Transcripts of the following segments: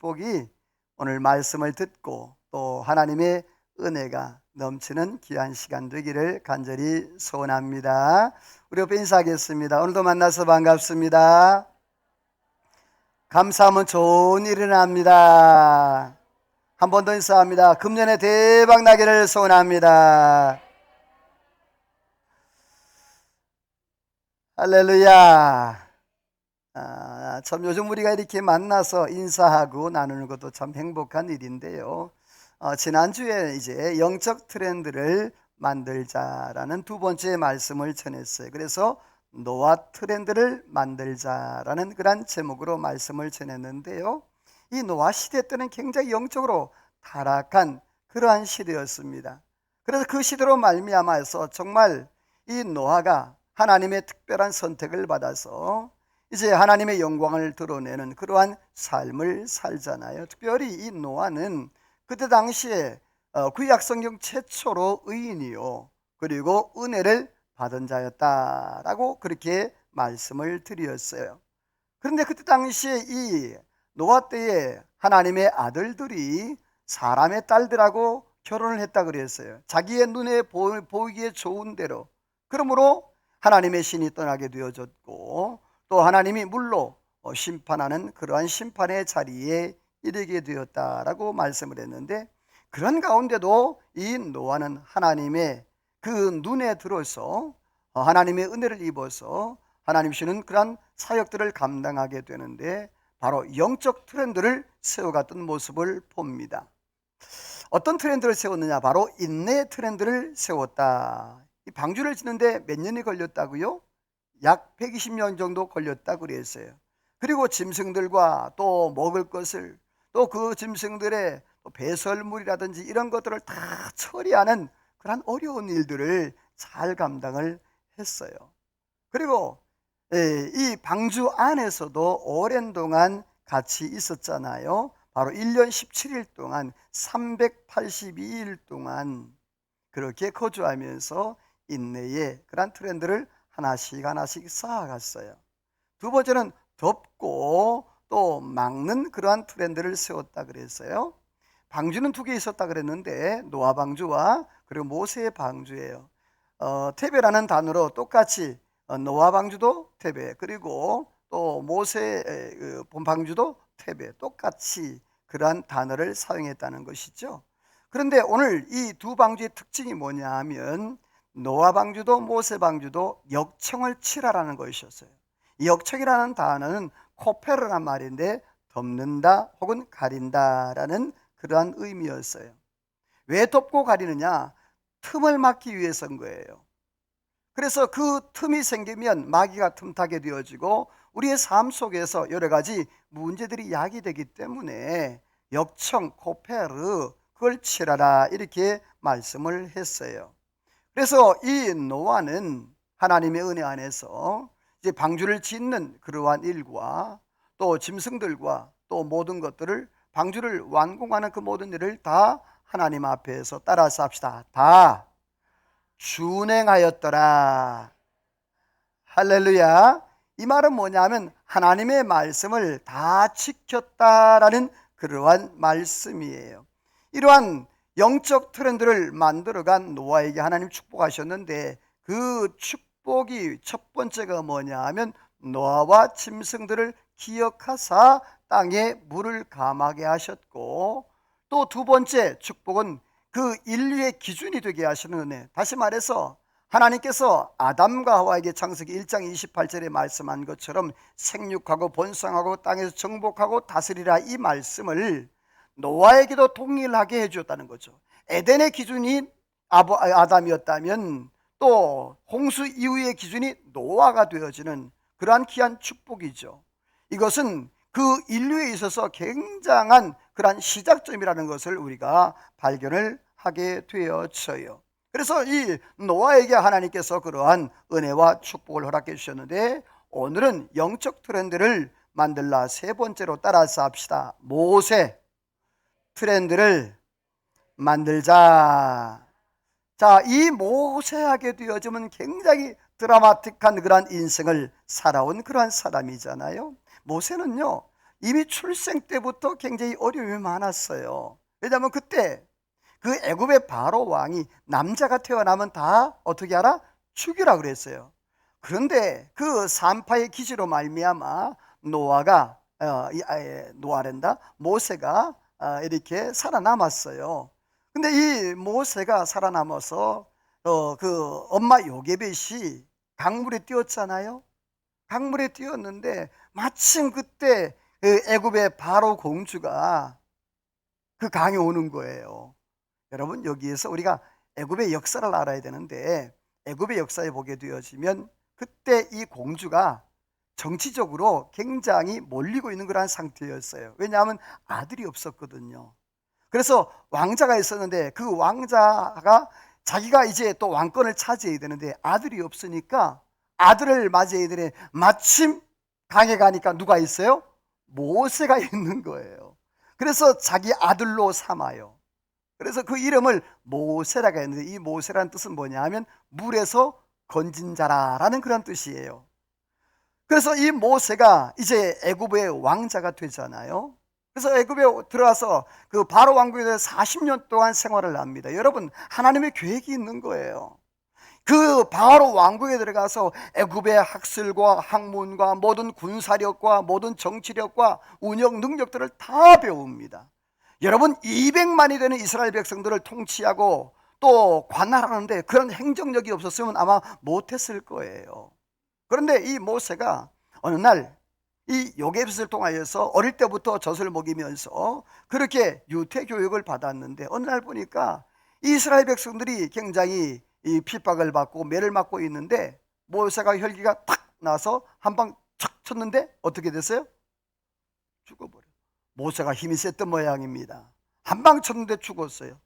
축복이 오늘 말씀을 듣고 또 하나님의 은혜가 넘치는 귀한 시간 되기를 간절히 소원합니다. 우리 옆에 인사하겠습니다. 오늘도 만나서 반갑습니다. 감사하면 좋은 일이 납니다. 한 번 더 인사합니다. 금년에 대박 나기를 소원합니다. 할렐루야. 참 요즘 우리가 이렇게 만나서 인사하고 나누는 것도 참 행복한 일인데요. 지난주에 이제 영적 트렌드를 만들자라는 두 번째 말씀을 전했어요. 그래서 노아 트렌드를 만들자라는 그런 제목으로 말씀을 전했는데요. 이 노아 시대 때는 굉장히 영적으로 타락한 그러한 시대였습니다. 그래서 그 시대로 말미암아서 정말 이 노아가 하나님의 특별한 선택을 받아서 이제 하나님의 영광을 드러내는 그러한 삶을 살잖아요. 특별히 이 노아는 그때 당시에 구약 성경 최초로 의인이요 그리고 은혜를 받은 자였다라고 그렇게 말씀을 드렸어요. 그런데 그때 당시에 이 노아 때에 하나님의 아들들이 사람의 딸들하고 결혼을 했다 그랬어요. 자기의 눈에 보이기에 좋은 대로. 그러므로 하나님의 신이 떠나게 되어졌고 또 하나님이 물로 심판하는 그러한 심판의 자리에 이르게 되었다라고 말씀을 했는데, 그런 가운데도 이 노아는 하나님의 그 눈에 들어서 하나님의 은혜를 입어서 하나님 주시는 그런 사역들을 감당하게 되는데 바로 영적 트렌드를 세워갔던 모습을 봅니다. 어떤 트렌드를 세웠느냐? 바로 인내 트렌드를 세웠다. 이 방주를 짓는데 몇 년이 걸렸다고요? 약 120년 정도 걸렸다고 그랬어요. 그리고 짐승들과 또 먹을 것을 또 그 짐승들의 배설물이라든지 이런 것들을 다 처리하는 그런 어려운 일들을 잘 감당을 했어요. 그리고 이 방주 안에서도 오랜 동안 같이 있었잖아요. 바로 1년 17일 동안 382일 동안 그렇게 거주하면서 인내의 그런 트렌드를 하나씩 쌓아갔어요. 두 번째는 덮고 또 막는 그러한 트렌드를 세웠다 그랬어요. 방주는 두 개 있었다 그랬는데 노아 방주와 그리고 모세의 방주예요. 테베라는 단어로 똑같이 노아 방주도 테베, 그리고 또 모세의 방주도 테베, 똑같이 그러한 단어를 사용했다는 것이죠. 그런데 오늘 이 두 방주의 특징이 뭐냐 하면 노아 방주도 모세 방주도 역청을 칠하라는 것이었어요. 이 역청이라는 단어는 코페르란 말인데 덮는다 혹은 가린다라는 그러한 의미였어요. 왜 덮고 가리느냐? 틈을 막기 위해서인 거예요. 그래서 그 틈이 생기면 마귀가 틈타게 되어지고 우리의 삶 속에서 여러 가지 문제들이 야기되기 때문에 역청, 코페르, 그걸 칠하라 이렇게 말씀을 했어요. 그래서 이 노아는 하나님의 은혜 안에서 이제 방주를 짓는 그러한 일과 또 짐승들과 또 모든 것들을 방주를 완공하는 그 모든 일을 다 하나님 앞에서 따라서 합시다. 다 준행하였더라. 할렐루야. 이 말은 뭐냐면 하나님의 말씀을 다 지켰다라는 그러한 말씀이에요. 이러한 영적 트렌드를 만들어간 노아에게 하나님 축복하셨는데 그 축복이 첫 번째가 뭐냐 하면 노아와 짐승들을 기억하사 땅에 물을 감하게 하셨고, 또 두 번째 축복은 그 인류의 기준이 되게 하시는 은혜. 다시 말해서 하나님께서 아담과 하와에게 창세기 1장 28절에 말씀한 것처럼 생육하고 번성하고 땅에서 정복하고 다스리라 이 말씀을 노아에게도 동일하게 해주었다는 거죠. 에덴의 기준이 아담이었다면 또 홍수 이후의 기준이 노아가 되어지는 그러한 귀한 축복이죠. 이것은 그 인류에 있어서 굉장한 그러한 시작점이라는 것을 우리가 발견을 하게 되어져요. 그래서 이 노아에게 하나님께서 그러한 은혜와 축복을 허락해 주셨는데 오늘은 영적 트렌드를 만들라 세 번째로 따라서 합시다. 모세 트렌드를 만들자. 자, 이 모세하게 되어지면 굉장히 드라마틱한 그러한 인생을 살아온 그러한 사람이잖아요. 모세는요 이미 출생 때부터 굉장히 어려움이 많았어요. 왜냐하면 그때 그 애굽의 바로 왕이 남자가 태어나면 다 어떻게 하라? 죽이라 그랬어요. 그런데 그 산파의 기지로 말미암아 노아가 노아랜다 모세가 이렇게 살아남았어요. 근데 이 모세가 살아남아서 그 엄마 요게벳이 강물에 뛰었잖아요. 강물에 뛰었는데 마침 그때 그 애굽의 바로 공주가 그 강에 오는 거예요. 여러분, 여기에서 우리가 애굽의 역사를 알아야 되는데, 애굽의 역사에 보게 되어지면 그때 이 공주가 정치적으로 굉장히 몰리고 있는 그런 상태였어요. 왜냐하면 아들이 없었거든요. 그래서 왕자가 있었는데 그 왕자가 자기가 이제 또 왕권을 차지해야 되는데 아들이 없으니까 아들을 맞이해야 되는데, 마침 강에 가니까 누가 있어요? 모세가 있는 거예요. 그래서 자기 아들로 삼아요. 그래서 그 이름을 모세라고 했는데, 이 모세라는 뜻은 뭐냐 하면 물에서 건진 자라라는 그런 뜻이에요. 그래서 이 모세가 이제 애굽의 왕자가 되잖아요. 그래서 애굽에 들어와서 그 바로 왕국에 40년 동안 생활을 합니다. 여러분, 하나님의 계획이 있는 거예요. 그 바로 왕국에 들어가서 애굽의 학술과 학문과 모든 군사력과 모든 정치력과 운영 능력들을 다 배웁니다. 여러분, 200만이 되는 이스라엘 백성들을 통치하고 또 관할하는데 그런 행정력이 없었으면 아마 못했을 거예요. 그런데 이 모세가 어느 날 이 요게벳을 통하여서 어릴 때부터 젖을 먹이면서 그렇게 유태 교육을 받았는데, 어느 날 보니까 이스라엘 백성들이 굉장히 이 핍박을 받고 매를 맞고 있는데, 모세가 혈기가 탁 나서 한 방 척 쳤는데 어떻게 됐어요? 죽어버려요. 모세가 힘이 셌던 모양입니다. 한 방 쳤는데 죽었어요.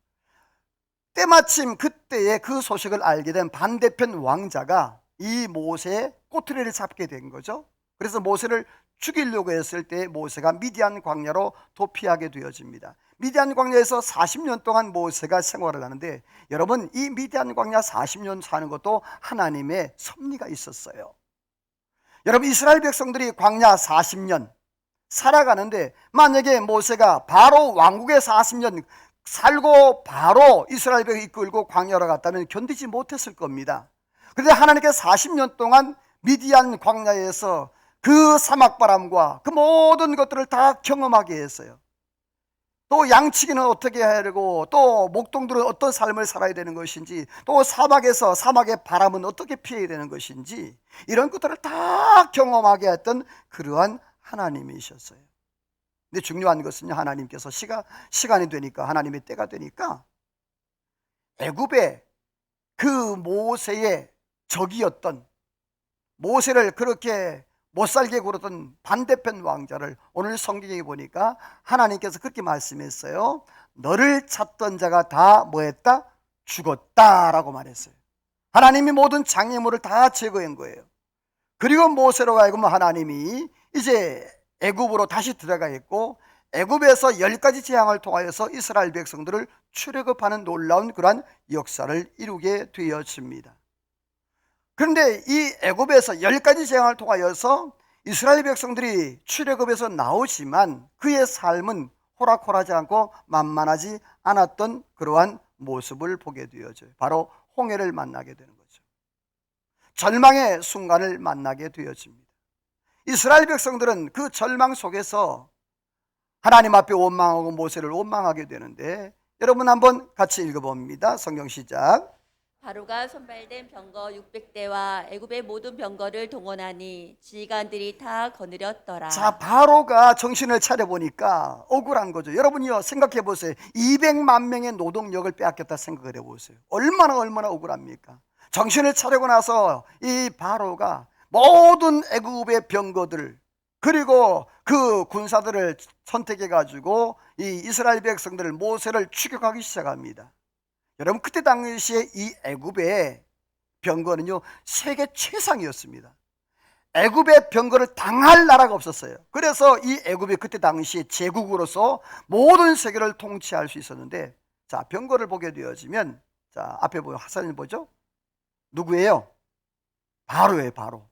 때마침 그때에 그 소식을 알게 된 반대편 왕자가 이 모세의 꼬투리를 잡게 된 거죠. 그래서 모세를 죽이려고 했을 때 모세가 미디안 광야로 도피하게 되어집니다. 미디안 광야에서 40년 동안 모세가 생활을 하는데, 여러분, 이 미디안 광야 40년 사는 것도 하나님의 섭리가 있었어요. 여러분, 이스라엘 백성들이 광야 40년 살아가는데, 만약에 모세가 바로 왕국에 40년 살고 바로 이스라엘 백을 이끌고 광야로 갔다면 견디지 못했을 겁니다. 그런데 하나님께서 40년 동안 미디안 광야에서 그 사막바람과 그 모든 것들을 다 경험하게 했어요. 또 양치기는 어떻게 해야 되고, 또 목동들은 어떤 삶을 살아야 되는 것인지, 또 사막에서 사막의 바람은 어떻게 피해야 되는 것인지, 이런 것들을 다 경험하게 했던 그러한 하나님이셨어요. 근데 중요한 것은 하나님께서 시간이 되니까, 하나님의 때가 되니까 애굽의 그 모세의 적이었던, 모세를 그렇게 못살게 굴었던 반대편 왕자를 오늘 성경에 보니까 하나님께서 그렇게 말씀했어요. 너를 찾던 자가 다 뭐했다? 죽었다라고 말했어요. 하나님이 모든 장애물을 다 제거한 거예요. 그리고 모세로 하여금 하나님이 이제 애굽으로 다시 들어가겠고, 애굽에서 10가지 재앙을 통하여서 이스라엘 백성들을 출애굽하는 놀라운 그러한 역사를 이루게 되었습니다. 그런데 이 애굽에서 10가지 재앙을 통하여서 이스라엘 백성들이 출애굽에서 나오지만 그의 삶은 호락호락하지 않고 만만하지 않았던 그러한 모습을 보게 되어져요. 바로 홍해를 만나게 되는 거죠. 절망의 순간을 만나게 되어집니다. 이스라엘 백성들은 그 절망 속에서 하나님 앞에 원망하고 모세를 원망하게 되는데, 여러분 한번 같이 읽어봅니다. 성경 시작. 바로가 선발된 병거 600대와 애굽의 모든 병거를 동원하니 지휘관들이 다 거느렸더라. 자, 바로가 정신을 차려보니까 억울한 거죠. 여러분이요, 생각해 보세요. 200만 명의 노동력을 빼앗겼다 생각을 해보세요. 얼마나 억울합니까? 정신을 차리고 나서 이 바로가 모든 애굽의 병거들, 그리고 그 군사들을 선택해 가지고 이 이스라엘 백성들을, 모세를 추격하기 시작합니다. 여러분, 그때 당시에 이 애굽의 병거는요 세계 최상이었습니다. 애굽의 병거를 당할 나라가 없었어요. 그래서 이 애굽이 그때 당시에 제국으로서 모든 세계를 통치할 수 있었는데, 자, 병거를 보게 되어지면, 자, 앞에 보여 화살을 보죠? 누구예요? 바로예요. 바로.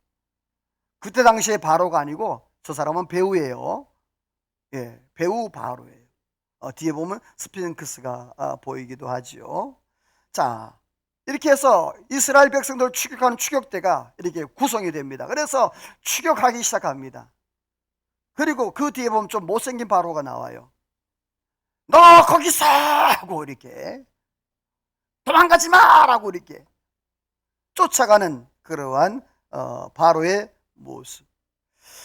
그때 당시에 바로가 아니고 저 사람은 배우예요. 예, 배우 바로예요. 뒤에 보면 스핑크스가 보이기도 하지요. 자, 이렇게 해서 이스라엘 백성들을 추격하는 추격대가 이렇게 구성이 됩니다. 그래서 추격하기 시작합니다. 그리고 그 뒤에 보면 좀 못생긴 바로가 나와요. 너 거기서 하고 이렇게 도망가지 마라고 이렇게 쫓아가는 그러한 바로의 모습.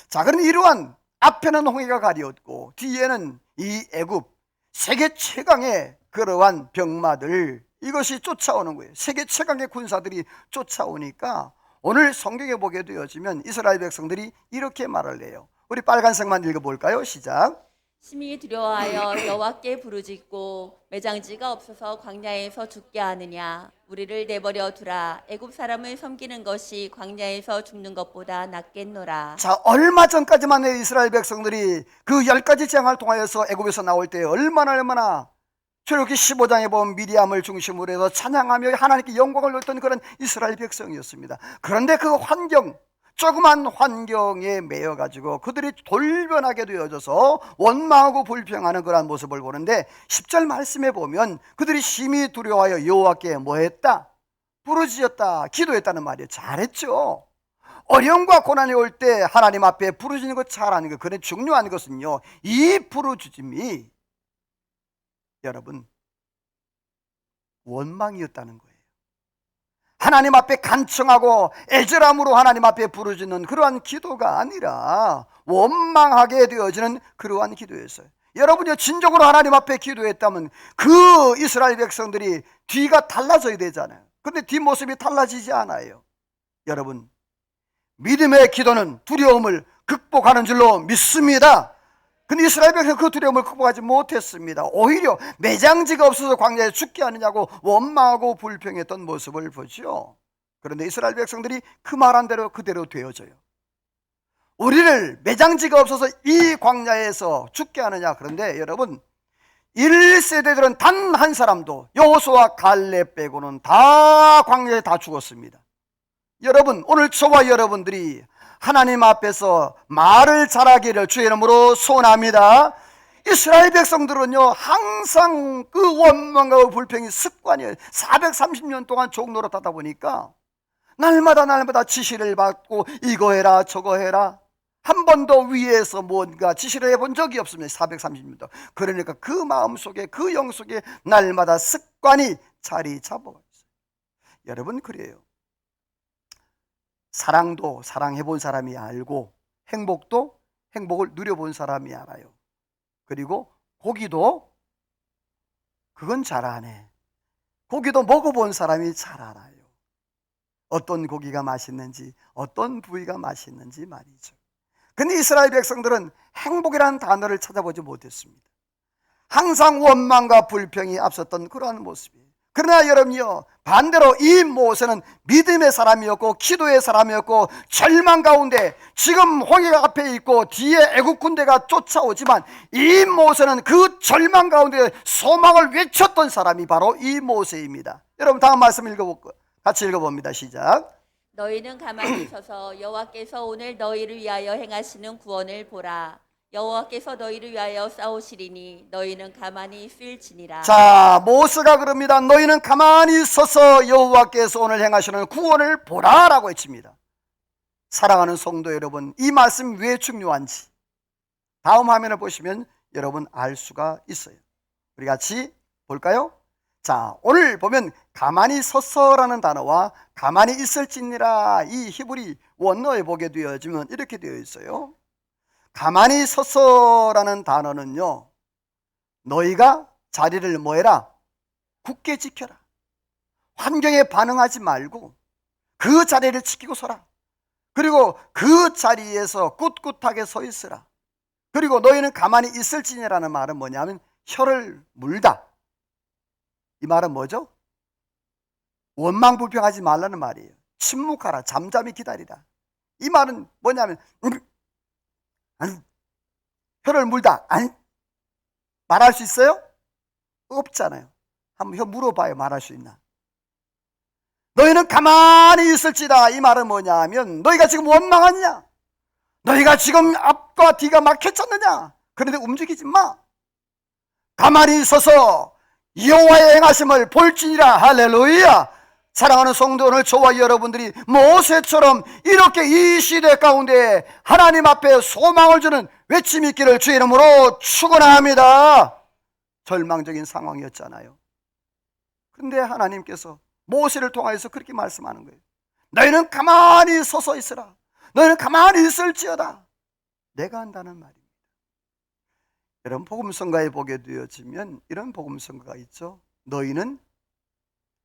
자, 그럼 이러한 앞에는 홍해가 가리었고 뒤에는 이 애굽 세계 최강의 그러한 병마들, 이것이 쫓아오는 거예요. 세계 최강의 군사들이 쫓아오니까 오늘 성경에 보게 되어지면 이스라엘 백성들이 이렇게 말을 해요. 우리 빨간색만 읽어볼까요? 시작. 심히 두려워하여 여호와께 부르짖고 매장지가 없어서 광야에서 죽게 하느냐. 우리를 내버려 두라. 애굽 사람을 섬기는 것이 광야에서 죽는 것보다 낫겠노라. 자, 얼마 전까지만 해도 이스라엘 백성들이 그 10가지 재앙을 통하여서 애굽에서 나올 때 얼마나 출애굽기 15장에 보면 미리암을 중심으로 해서 찬양하며 하나님께 영광을 돌렸던 그런 이스라엘 백성이었습니다. 그런데 그 환경, 조그만 환경에 매여가지고 그들이 돌변하게 되어져서 원망하고 불평하는 그러한 모습을 보는데 10절 말씀에 보면 그들이 심히 두려워하여 여호와께 뭐했다? 부르짖었다, 기도했다는 말이에요. 잘했죠. 어려움과 고난이 올 때 하나님 앞에 부르짖는 것 잘하는 것, 그런 중요한 것은요, 이 부르짖음이 여러분 원망이었다는 거예요. 하나님 앞에 간청하고 애절함으로 하나님 앞에 부르짖는 그러한 기도가 아니라 원망하게 되어지는 그러한 기도였어요. 여러분이 진정으로 하나님 앞에 기도했다면 그 이스라엘 백성들이 뒤가 달라져야 되잖아요. 근데 뒷모습이 달라지지 않아요. 여러분, 믿음의 기도는 두려움을 극복하는 줄로 믿습니다. 근데 이스라엘 백성은 그 두려움을 극복하지 못했습니다. 오히려 매장지가 없어서 광야에 죽게 하느냐고 원망하고 불평했던 모습을 보죠. 그런데 이스라엘 백성들이 그 말한 대로 그대로 되어져요. 우리를 매장지가 없어서 이 광야에서 죽게 하느냐. 그런데 여러분, 1세대들은 단 한 사람도 여호수아 갈렙 빼고는 다 광야에 다 죽었습니다. 여러분, 오늘 저와 여러분들이 하나님 앞에서 말을 잘하기를 주의 이름으로 소원합니다. 이스라엘 백성들은요, 항상 그 원망과 불평이 습관이에요. 430년 동안 종노릇하다 보니까 날마다 지시를 받고 이거 해라 저거 해라, 한 번도 위에서 뭔가 지시를 해본 적이 없습니다. 430년 동안. 그러니까 그 마음속에, 그 영속에 날마다 습관이 자리 잡아있어요. 여러분, 그래요. 사랑도 사랑해본 사람이 알고, 행복도 행복을 누려본 사람이 알아요. 그리고 고기도 그건 잘 아네. 고기도 먹어본 사람이 잘 알아요. 어떤 고기가 맛있는지, 어떤 부위가 맛있는지 말이죠. 근데 이스라엘 백성들은 행복이라는 단어를 찾아보지 못했습니다. 항상 원망과 불평이 앞섰던 그러한 모습이에요. 그러나 여러분요, 반대로 이 모세는 믿음의 사람이었고 기도의 사람이었고 절망 가운데 지금 홍해가 앞에 있고 뒤에 애국 군대가 쫓아오지만 이 모세는 그 절망 가운데 소망을 외쳤던 사람이 바로 이 모세입니다. 여러분, 다음 말씀 같이 읽어봅니다. 시작. 너희는 가만히 서서 여호와께서 오늘 너희를 위하여 행하시는 구원을 보라. 여호와께서 너희를 위하여 싸우시리니 너희는 가만히 있을지니라. 자, 모세가 그럽니다. 너희는 가만히 서서 여호와께서 오늘 행하시는 구원을 보라라고 외칩니다. 사랑하는 성도 여러분, 이 말씀 왜 중요한지 다음 화면을 보시면 여러분 알 수가 있어요. 우리 같이 볼까요? 자, 오늘 보면 가만히 서서라는 단어와 가만히 있을지니라, 이 히브리 원어에 보게 되어지면 이렇게 되어 있어요. 가만히 서서라는 단어는요, 너희가 자리를 뭐해라? 굳게 지켜라. 환경에 반응하지 말고 그 자리를 지키고 서라. 그리고 그 자리에서 꿋꿋하게 서 있으라. 그리고 너희는 가만히 있을지니라는 말은 뭐냐면 혀를 물다. 이 말은 뭐죠? 원망불평하지 말라는 말이에요. 침묵하라, 잠잠히 기다리라. 이 말은 뭐냐면 혀를 물다. 말할 수 있어요? 없잖아요. 한번 혀 물어봐요. 말할 수 있나? 너희는 가만히 있을지다. 이 말은 뭐냐 하면 너희가 지금 원망하느냐? 너희가 지금 앞과 뒤가 막혔잖느냐? 그런데 움직이지 마. 가만히 있어서 여호와의 행하심을 볼지니라. 할렐루야. 사랑하는 성도, 오늘 저와 여러분들이 모세처럼 이렇게 이 시대 가운데 하나님 앞에 소망을 주는 외침이 있기를 주의 이름으로 축원합니다. 절망적인 상황이었잖아요. 그런데 하나님께서 모세를 통하여서 그렇게 말씀하는 거예요. 너희는 가만히 서서 있으라. 너희는 가만히 있을지어다. 내가 한다는 말입니다. 여러분, 복음성가에 보게 되어지면 이런 복음성가가 있죠. 너희는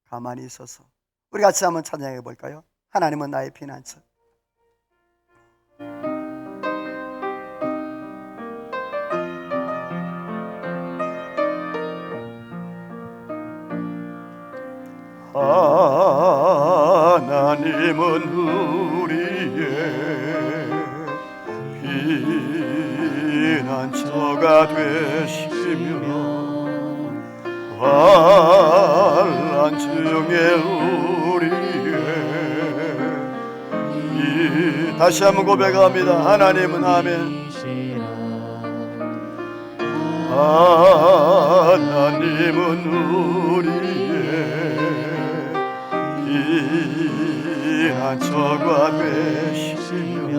가만히 있어서. 우리 같이 한번 찬양해 볼까요? 하나님은 나의 피난처. 하나님은 우리의 피난처가 되시며 환난 중에 우리의 다시 한번 고백합니다. 하나님은 아멘. 하나님은 우리의 피난처가 되시며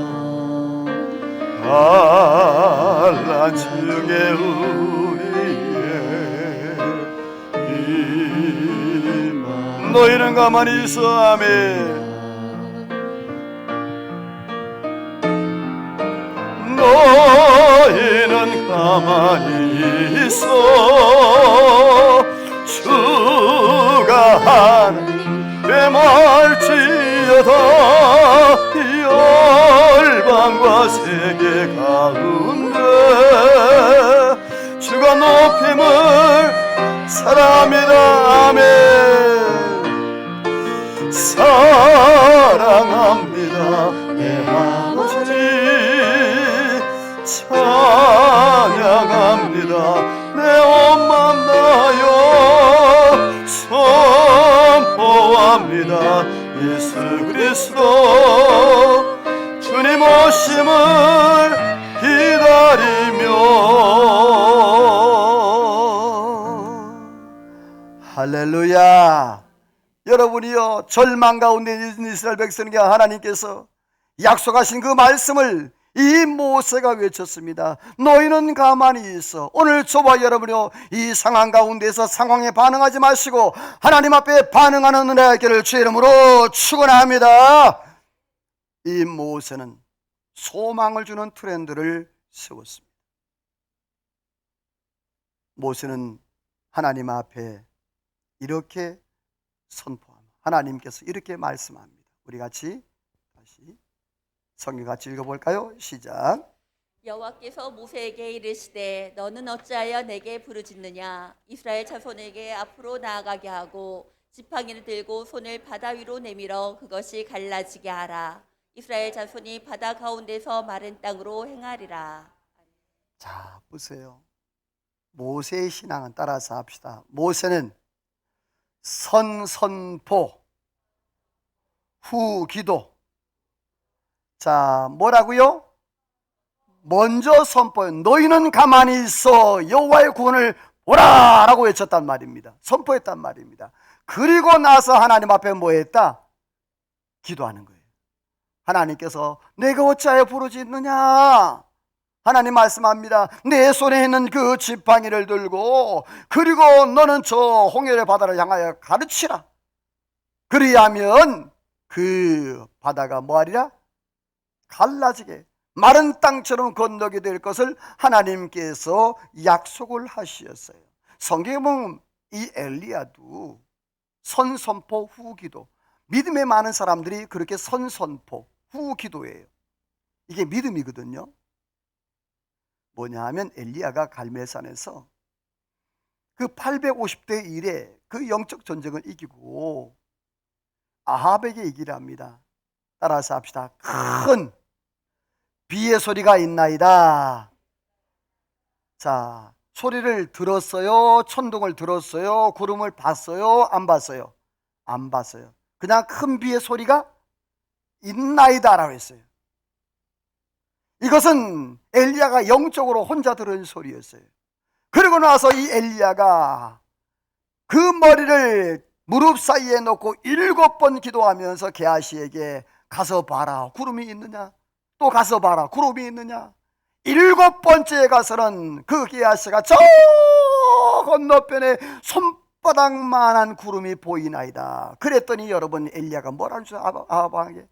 환난 중에 우리의 희망. 너희는 가만히 있어. 아멘. 너희는 가만히 있어. 주가 하나님 되말지어다. 열방과 세계 가운데 주가 높임을 사랑합니다. 아멘. 사랑합니다 내 아버지. 찬양합니다 내 온 맘다여. 선포합니다 예수 그리스도 주님 오심을 기다리며. 할렐루야. 여러분이요, 절망 가운데 있는 이스라엘 백성에게 하나님께서 약속하신 그 말씀을 이 모세가 외쳤습니다. 너희는 가만히 있어. 오늘 저와 여러분이요, 이 상황 가운데서 상황에 반응하지 마시고 하나님 앞에 반응하는 은혜의 길을 주의 이름으로 축원합니다. 이 모세는 소망을 주는 트렌드를 세웠습니다. 모세는 하나님 앞에 이렇게 선포합니다. 하나님께서 이렇게 말씀합니다. 우리 같이 다시 성경 같이 읽어볼까요? 시작. 여호와께서 모세에게 이르시되 너는 어찌하여 내게 부르짖느냐. 이스라엘 자손에게 앞으로 나아가게 하고 지팡이를 들고 손을 바다 위로 내밀어 그것이 갈라지게 하라. 이스라엘 자손이 바다 가운데서 마른 땅으로 행하리라. 자, 보세요. 모세의 신앙은 따라서 합시다. 모세는 선선포 후 기도. 자, 뭐라고요? 먼저 선포해. 너희는 가만히 있어 여호와의 구원을 보라 라고 외쳤단 말입니다. 선포했단 말입니다. 그리고 나서 하나님 앞에 뭐 했다? 기도하는 거예요. 하나님께서 내가 어찌하여 부르짖느냐. 하나님 말씀합니다. 내 손에 있는 그 지팡이를 들고 그리고 너는 저 홍해의 바다를 향하여 가르치라. 그리하면 그 바다가 뭐하리라? 갈라지게 마른 땅처럼 건너게 될 것을 하나님께서 약속을 하셨어요. 성경에 보면 이 엘리야도 선선포 후기도, 믿음에 많은 사람들이 그렇게 선선포 후기도예요. 이게 믿음이거든요. 뭐냐 하면 엘리야가 갈멜산에서 그 850대 1의 그 영적 전쟁을 이기고 아합에게 얘기를 합니다. 따라서 합시다. 큰 비의 소리가 있나이다. 자, 소리를 들었어요? 천둥을 들었어요? 구름을 봤어요? 안 봤어요? 안 봤어요. 그냥 큰 비의 소리가 있나이다 라고 했어요. 이것은 엘리야가 영적으로 혼자 들은 소리였어요. 그리고 나서 이 엘리야가 그 머리를 무릎 사이에 놓고 7번 기도하면서 게하시에게 가서 봐라 구름이 있느냐, 또 가서 봐라 구름이 있느냐. 7번째에 가서는 그 게하시가 저 건너편에 손바닥만한 구름이 보이나이다. 그랬더니 여러분 엘리야가 뭐라는 줄 아합에게?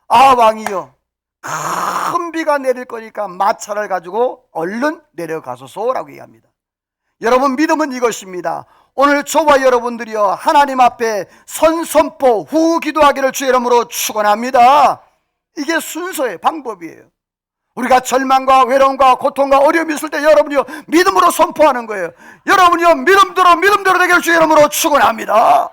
아합왕이여, 큰 비가 내릴 거니까 마차를 가지고 얼른 내려가소서라고 얘기합니다. 여러분, 믿음은 이것입니다. 오늘 저와 여러분들이여 하나님 앞에 선선포 후 기도하기를 주의 이름으로 축원합니다. 이게 순서의 방법이에요. 우리가 절망과 외로움과 고통과 어려움이 있을 때 여러분이요 믿음으로 선포하는 거예요. 여러분이요 믿음대로 되기를 주의 이름으로 축원합니다.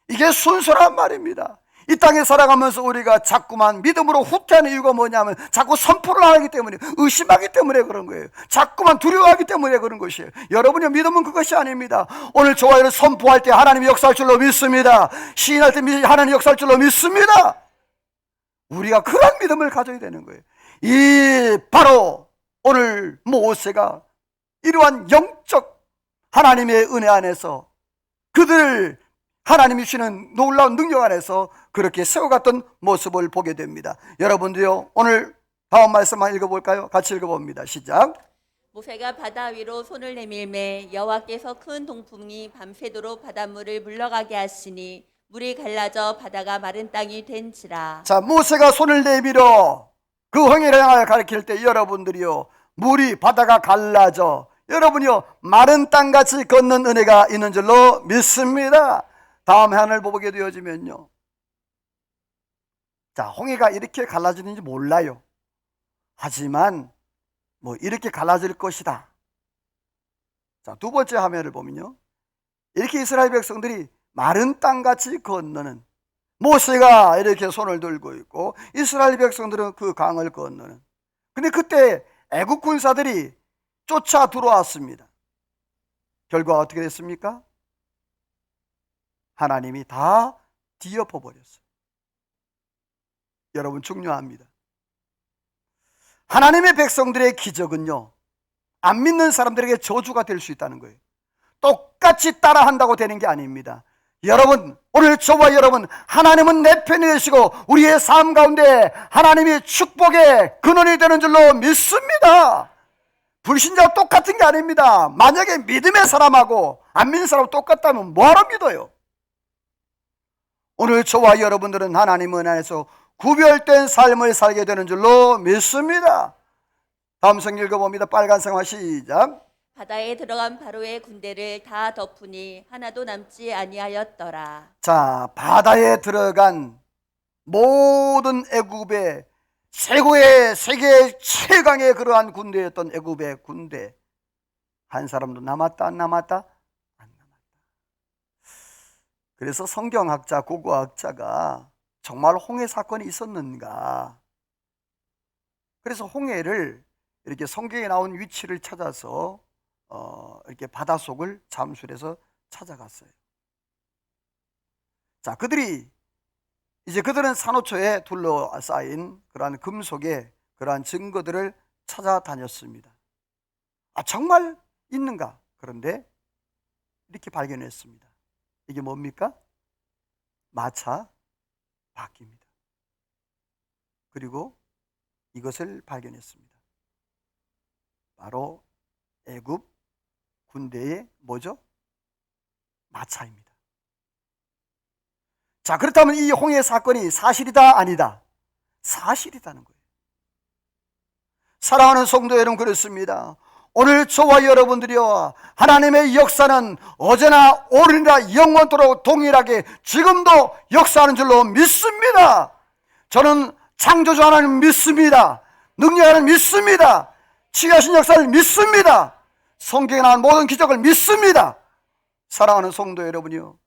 이게 순서란 말입니다. 이 땅에 살아가면서 우리가 자꾸만 믿음으로 후퇴하는 이유가 뭐냐면 자꾸 선포를 하기 때문에, 의심하기 때문에 그런 거예요. 자꾸만 두려워하기 때문에 그런 것이에요. 여러분의 믿음은 그것이 아닙니다. 오늘 저와 여러분 선포할 때 하나님이 역사할 줄로 믿습니다. 시인할 때 하나님이 역사할 줄로 믿습니다. 우리가 그런 믿음을 가져야 되는 거예요. 이 바로 오늘 모세가 이러한 영적 하나님의 은혜 안에서 그들을 하나님이 주시는 놀라운 능력 안에서 그렇게 세워갔던 모습을 보게 됩니다. 여러분도요 오늘 다음 말씀 한번 읽어볼까요? 같이 읽어봅니다. 시작. 모세가 바다 위로 손을 내밀매 여호와께서 큰 동풍이 밤새도록 바닷물을 물러가게 하시니 물이 갈라져 바다가 마른 땅이 된지라. 자, 모세가 손을 내밀어 그 홍해를 향하여 가리킬 때 여러분들이요 물이 바다가 갈라져 여러분이요 마른 땅같이 걷는 은혜가 있는 줄로 믿습니다. 다음 하늘 보게 되어지면요, 자, 홍해가 이렇게 갈라지는지 몰라요. 하지만 뭐 이렇게 갈라질 것이다. 자, 두 번째 화면을 보면요, 이렇게 이스라엘 백성들이 마른 땅같이 건너는, 모세가 이렇게 손을 들고 있고 이스라엘 백성들은 그 강을 건너는. 근데 그때 애국 군사들이 쫓아 들어왔습니다. 결과가 어떻게 됐습니까? 하나님이 다 뒤엎어 버렸어요. 여러분, 중요합니다. 하나님의 백성들의 기적은요 안 믿는 사람들에게 저주가 될 수 있다는 거예요. 똑같이 따라한다고 되는 게 아닙니다. 여러분, 오늘 저와 여러분, 하나님은 내 편이 되시고 우리의 삶 가운데 하나님이 축복의 근원이 되는 줄로 믿습니다. 불신자와 똑같은 게 아닙니다. 만약에 믿음의 사람하고 안 믿는 사람하고 똑같다면 뭐하러 믿어요? 오늘 저와 여러분들은 하나님 은혜에서 구별된 삶을 살게 되는 줄로 믿습니다. 다음 성경 읽어봅니다. 빨간색화 시작. 바다에 들어간 바로의 군대를 다 덮으니 하나도 남지 아니하였더라. 자, 바다에 들어간 모든 애굽의 최고의 세계 최강의 그러한 군대였던 애굽의 군대, 한 사람도 남았다 안 남았다? 안 남았다. 그래서 성경학자, 고고학자가 정말 홍해 사건이 있었는가, 그래서 홍해를 이렇게 성경에 나온 위치를 찾아서 이렇게 바닷속을 잠수해서 찾아갔어요. 자, 그들은 산호초에 둘러싸인 그러한 금속의 그러한 증거들을 찾아다녔습니다. 아, 정말 있는가? 그런데 이렇게 발견했습니다. 이게 뭡니까? 마차 바퀴입니다. 그리고 이것을 발견했습니다. 바로 애굽 군대의 뭐죠? 마차입니다. 자, 그렇다면 이 홍해 사건이 사실이다 아니다? 사실이다는 거예요. 사랑하는 성도 여러분, 그렇습니다. 오늘 저와 여러분들이요 하나님의 역사는 어제나 오늘이나 영원토록 동일하게 지금도 역사하는 줄로 믿습니다. 저는 창조주 하나님 믿습니다. 능력 하나님 믿습니다. 치유하신 역사를 믿습니다. 성경에 나온 모든 기적을 믿습니다. 사랑하는 성도 여러분이요,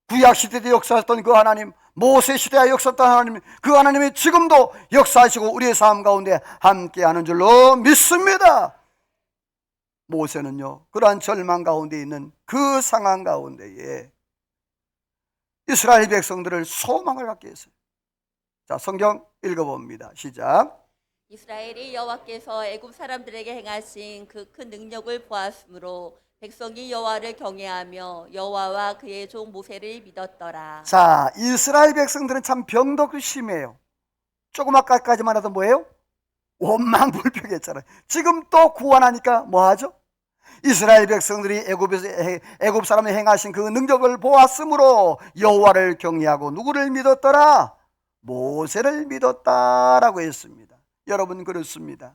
구약시대에 역사했던 그 하나님, 모세시대에 역사했던 하나님, 그 하나님이 지금도 역사하시고 우리의 삶 가운데 함께하는 줄로 믿습니다. 모세는요 그러한 절망 가운데 있는 그 상황 가운데에 이스라엘 백성들을 소망을 갖게 했어요. 자, 성경 읽어봅니다. 시작. 이스라엘이 여호와께서 애굽 사람들에게 행하신 그 큰 능력을 보았으므로 백성이 여호와를 경외하며 여호와와 그의 종 모세를 믿었더라. 자, 이스라엘 백성들은 참 병도 심해요. 조금 아까까지만 해도 뭐예요? 원망불평했잖아요. 지금 또 구원하니까 뭐하죠? 이스라엘 백성들이 애굽 사람이 행하신 그 능력을 보았으므로 여호와를 경외하고 누구를 믿었더라? 모세를 믿었다라고 했습니다. 여러분, 그렇습니다.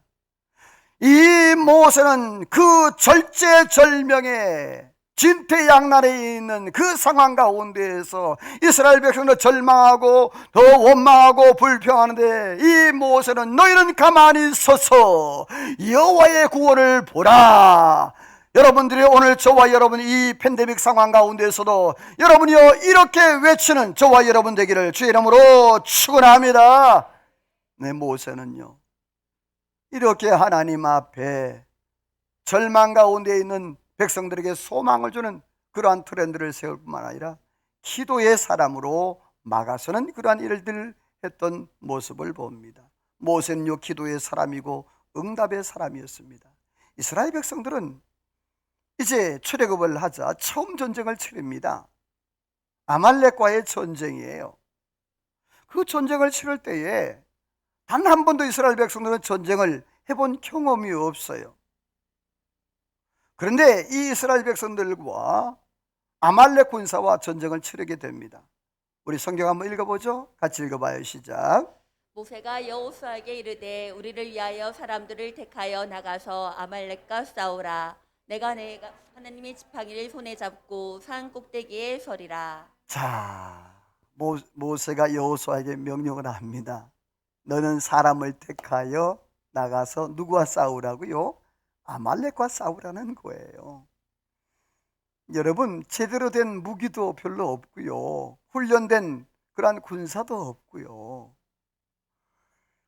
이 모세는 그 절제절명의 진퇴양난에 있는 그 상황 가운데에서 이스라엘 백성들 절망하고 더 원망하고 불평하는데, 이 모세는 너희는 가만히 서서 여호와의 구원을 보라. 여러분들이 오늘 저와 여러분 이 팬데믹 상황 가운데서도 여러분이요 이렇게 외치는 저와 여러분 되기를 주의 이름으로 축원합니다. 네, 모세는요 이렇게 하나님 앞에 절망 가운데 있는 백성들에게 소망을 주는 그러한 트렌드를 세울 뿐만 아니라 기도의 사람으로 막아서는 그러한 일들을 했던 모습을 봅니다. 모세는요 기도의 사람이고 응답의 사람이었습니다. 이스라엘 백성들은 이제 출애굽을 하자 처음 전쟁을 치릅니다. 아말렉과의 전쟁이에요. 그 전쟁을 치를 때에 단 한 번도 이스라엘 백성들은 전쟁을 해본 경험이 없어요. 그런데 이 이스라엘 백성들과 아말렉 군사와 전쟁을 치르게 됩니다. 우리 성경 한번 읽어보죠. 같이 읽어봐요. 시작. 모세가 여호수아에게 이르되 우리를 위하여 사람들을 택하여 나가서 아말렉과 싸우라. 내가 하나님의 지팡이를 손에 잡고 산 꼭대기에 서리라. 자, 모세가 여호수아에게 명령을 합니다. 너는 사람을 택하여 나가서 누구와 싸우라고요? 아말렉과 싸우라는 거예요. 여러분, 제대로 된 무기도 별로 없고요, 훈련된 그러한 군사도 없고요.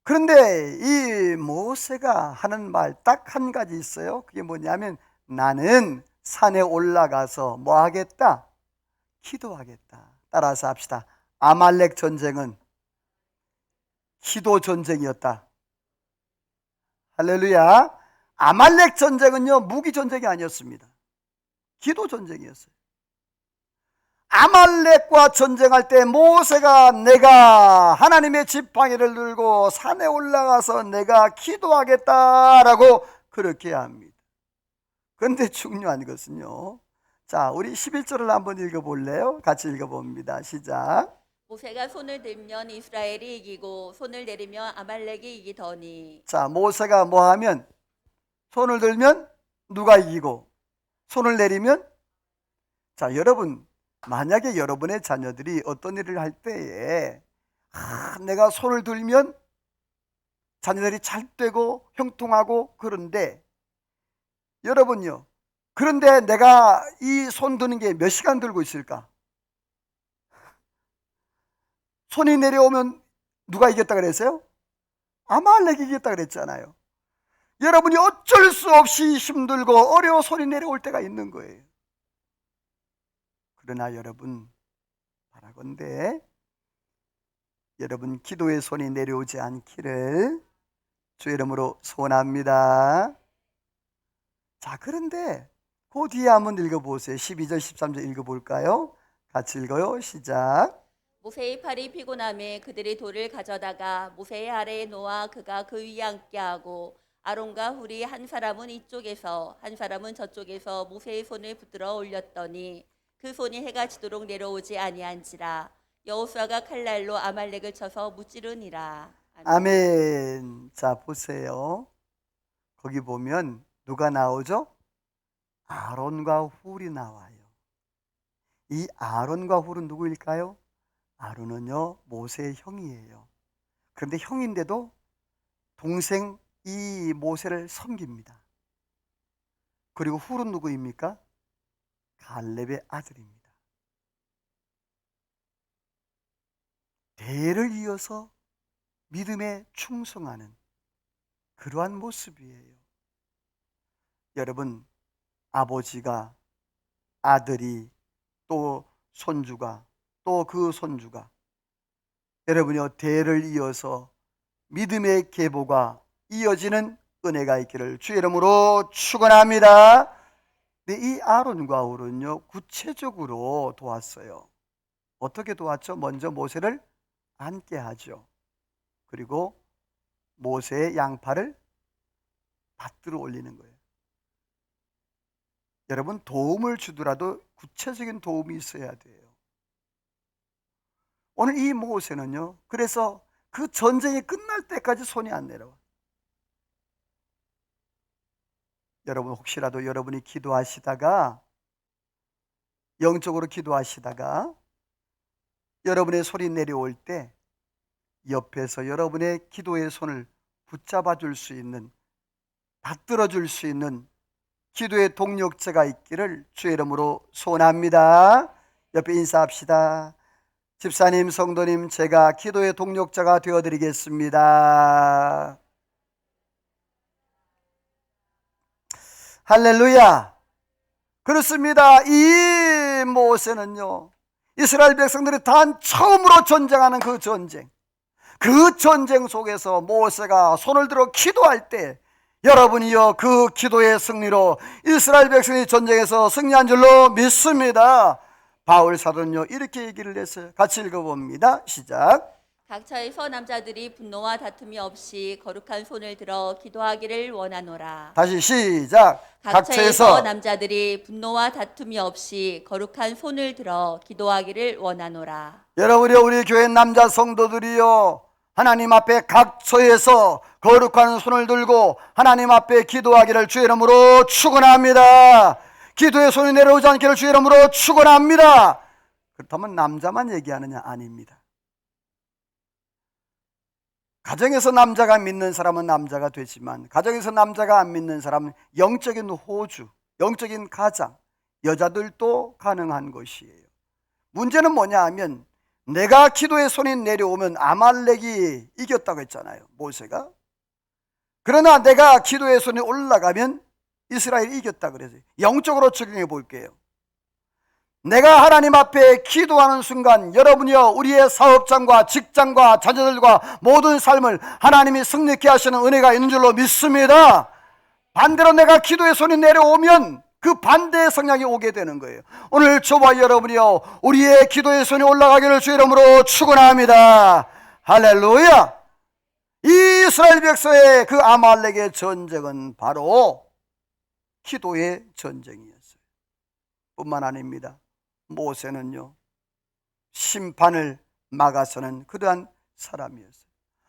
그런데 이 모세가 하는 말 딱 한 가지 있어요. 그게 뭐냐면 나는 산에 올라가서 뭐 하겠다? 기도하겠다. 따라서 합시다. 아말렉 전쟁은 기도 전쟁이었다. 할렐루야. 아말렉 전쟁은요 무기 전쟁이 아니었습니다. 기도 전쟁이었어요. 아말렉과 전쟁할 때 모세가 내가 하나님의 지팡이를 들고 산에 올라가서 내가 기도하겠다라고 그렇게 합니다. 그런데 중요한 것은요, 자 우리 11절을 한번 읽어볼래요? 같이 읽어봅니다. 시작. 모세가 손을 들면 이스라엘이 이기고 손을 내리면 아말렉이 이기더니. 자, 모세가 뭐 하면? 손을 들면 누가 이기고 손을 내리면? 자, 여러분, 만약에 여러분의 자녀들이 어떤 일을 할 때에 내가 손을 들면 자녀들이 잘 되고 형통하고 그런데, 여러분요, 그런데 내가 이 손 드는 게 몇 시간 들고 있을까? 손이 내려오면 누가 이겼다 그랬어요? 아말렉이 이겼다 그랬잖아요. 여러분이 어쩔 수 없이 힘들고 어려워 손이 내려올 때가 있는 거예요. 그러나 여러분, 바라건대 여러분 기도의 손이 내려오지 않기를 주의 이름으로 소원합니다. 자, 그런데 그 뒤에 한번 읽어보세요. 12절 13절 읽어볼까요? 같이 읽어요. 시작. 모세의 팔이 피곤함에 그들이 돌을 가져다가 모세의 아래에 놓아 그가 그 위에 앉게 하고 아론과 훌이 한 사람은 이쪽에서 한 사람은 저쪽에서 모세의 손을 붙들어 올렸더니 그 손이 해가 지도록 내려오지 아니한지라. 여호수아가 칼날로 아말렉을 쳐서 무찌르니라. 아멘. 자, 보세요. 거기 보면 누가 나오죠? 아론과 훌이 나와요. 이 아론과 훌은 누구일까요? 아론은요 모세의 형이에요. 그런데 형인데도 동생 이 모세를 섬깁니다. 그리고 훌은 누구입니까? 갈렙의 아들입니다. 대를 이어서 믿음에 충성하는 그러한 모습이에요. 여러분, 아버지가, 아들이, 또 손주가, 또 그 손주가, 여러분이요 대를 이어서 믿음의 계보가 이어지는 은혜가 있기를 주 이름으로 축원합니다. 근데 이 아론과 홀은요 구체적으로 도왔어요. 어떻게 도왔죠? 먼저 모세를 앉게 하죠. 그리고 모세의 양팔을 받들어 올리는 거예요. 여러분, 도움을 주더라도 구체적인 도움이 있어야 돼요. 오늘 이 모세는요, 그래서 그 전쟁이 끝날 때까지 손이 안 내려와. 여러분, 혹시라도 여러분이 기도하시다가, 영적으로 기도하시다가 여러분의 손이 내려올 때 옆에서 여러분의 기도의 손을 붙잡아 줄 수 있는, 받들어 줄 수 있는 기도의 동력자가 있기를 주의 이름으로 소원합니다. 옆에 인사합시다. 집사님, 성도님, 제가 기도의 동력자가 되어드리겠습니다. 할렐루야. 그렇습니다. 이 모세는요, 이스라엘 백성들이 단 처음으로 전쟁하는 그 전쟁 속에서 모세가 손을 들어 기도할 때 여러분이요 그 기도의 승리로 이스라엘 백성이 전쟁에서 승리한 줄로 믿습니다. 바울 사도는요 이렇게 얘기를 했어요. 같이 읽어봅니다. 시작. 각처에서 남자들이 분노와 다툼이 없이 거룩한 손을 들어 기도하기를 원하노라. 다시 시작. 각처에서 남자들이 분노와 다툼이 없이 거룩한 손을 들어 기도하기를 원하노라. 여러분이요 우리 교회 남자 성도들이요 하나님 앞에 각처에서 거룩한 손을 들고 하나님 앞에 기도하기를 주의 이름으로 축원합니다. 기도의 손이 내려오지 않기를 주의 이름으로 축원합니다. 그렇다면 남자만 얘기하느냐? 아닙니다. 가정에서 남자가 믿는 사람은 남자가 되지만 가정에서 남자가 안 믿는 사람은 영적인 호주, 영적인 가장, 여자들도 가능한 것이에요. 문제는 뭐냐 하면 내가 기도의 손이 내려오면 아말렉이 이겼다고 했잖아요, 모세가. 그러나 내가 기도의 손이 올라가면 이스라엘이 이겼다 그래서 영적으로 적용해 볼게요. 내가 하나님 앞에 기도하는 순간 여러분이요 우리의 사업장과 직장과 자녀들과 모든 삶을 하나님이 승리케 하시는 은혜가 있는 줄로 믿습니다. 반대로 내가 기도의 손이 내려오면 그 반대의 성향이 오게 되는 거예요. 오늘 저와 여러분이요 우리의 기도의 손이 올라가기를 주 이름으로 축원합니다. 할렐루야. 이 이스라엘 백성의 그 아말렉의 전쟁은 바로 기도의 전쟁이었어요. 뿐만 아닙니다. 모세는요 심판을 막아서는 그러한 사람이었어요.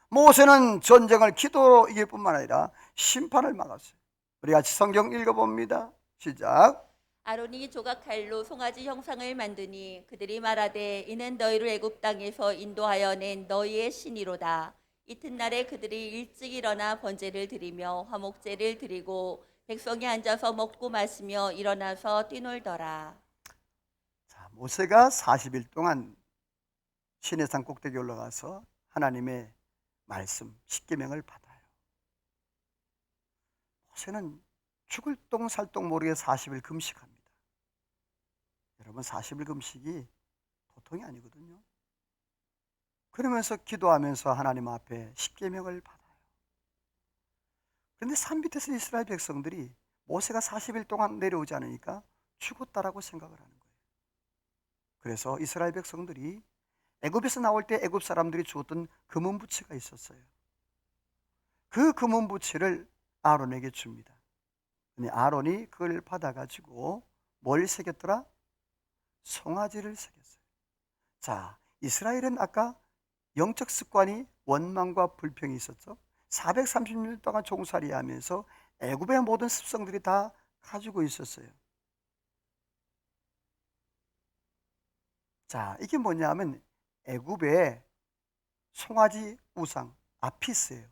모세는 전쟁을 기도로 이길 뿐만 아니라 심판을 막았어요. 우리 같이 성경 읽어봅니다. 시작. 아론이 조각칼로 송아지 형상을 만드니 그들이 말하되 이는 너희를 애굽 땅에서 인도하여 낸 너희의 신이로다. 이튿날에 그들이 일찍 일어나 번제를 드리며 화목제를 드리고 백성이 앉아서 먹고 마시며 일어나서 뛰놀더라. 자, 모세가 40일 동안 시내산 꼭대기 올라가서 하나님의 말씀 십계명을 받아요. 모세는 죽을 똥 살 똥 모르게 40일 금식합니다. 여러분 40일 금식이 보통이 아니거든요. 그러면서 기도하면서 하나님 앞에 십계명을 받아요. 그런데 산 밑에서 이스라엘 백성들이 모세가 40일 동안 내려오지 않으니까 죽었다라고 생각을 하는 거예요. 그래서 이스라엘 백성들이 애굽에서 나올 때 애굽 사람들이 주었던 금은 부채가 있었어요. 그 금은 부채를 아론에게 줍니다. 근데 아론이 그걸 받아가지고 뭘 새겼더라? 송아지를 새겼어요. 자, 이스라엘은 아까 영적 습관이 원망과 불평이 있었죠. 430년 동안 종살이 하면서 애굽의 모든 습성들이 다 가지고 있었어요. 자, 이게 뭐냐면 애굽의 송아지 우상 아피스예요.